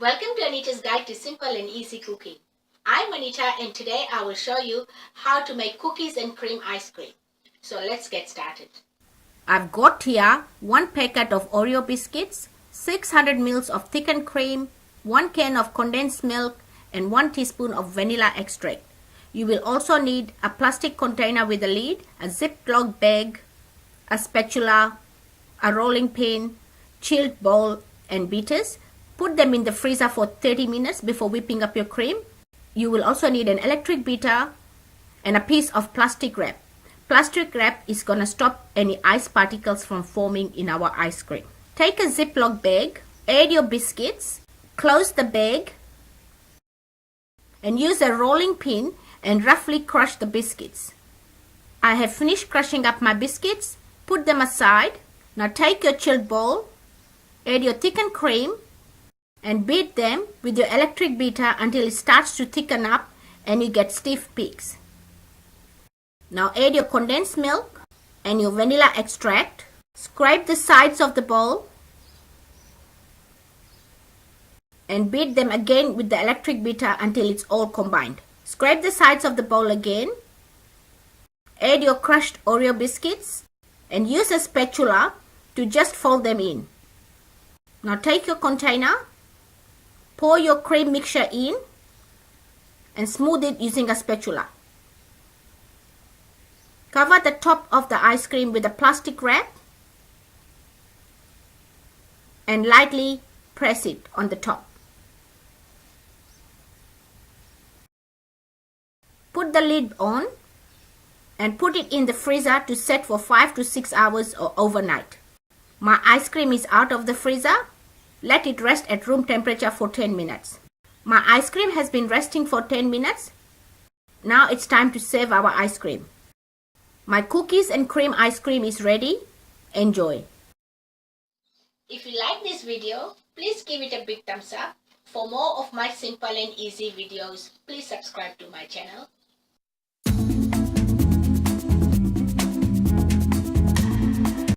Welcome to Anita's Guide to Simple and Easy Cooking. I'm Anita and today I will show you how to make cookies and cream ice cream. So let's get started. I've got here 1 packet of Oreo biscuits, 600 ml of thickened cream, 1 can of condensed milk and 1 teaspoon of vanilla extract. You will also need a plastic container with a lid, a Ziploc bag, a spatula, a rolling pin, chilled bowl and beaters. Put them in the freezer for 30 minutes before whipping up your cream. You will also need an electric beater and a piece of plastic wrap. Plastic wrap is going to stop any ice particles from forming in our ice cream. Take a Ziploc bag, add your biscuits, close the bag and use a rolling pin and roughly crush the biscuits. I have finished crushing up my biscuits. Put them aside. Now take your chilled bowl, add your thickened cream and beat them with your electric beater until it starts to thicken up and you get stiff peaks. Now add your condensed milk and your vanilla extract. Scrape the sides of the bowl and beat them again with the electric beater until it's all combined. Scrape the sides of the bowl again. Add your crushed Oreo biscuits and use a spatula to just fold them in. Now take your container, pour your cream mixture in and smooth it using a spatula. Cover the top of the ice cream with a plastic wrap and lightly press it on the top. Put the lid on and put it in the freezer to set for 5 to 6 hours or overnight. My ice cream is out of the freezer. Let it rest at room temperature for 10 minutes. My ice cream has been resting for 10 minutes. Now it's time to serve our ice cream. My cookies and cream ice cream is ready. Enjoy. If you like this video, please give it a big thumbs up. For more of my simple and easy videos, please subscribe to my channel.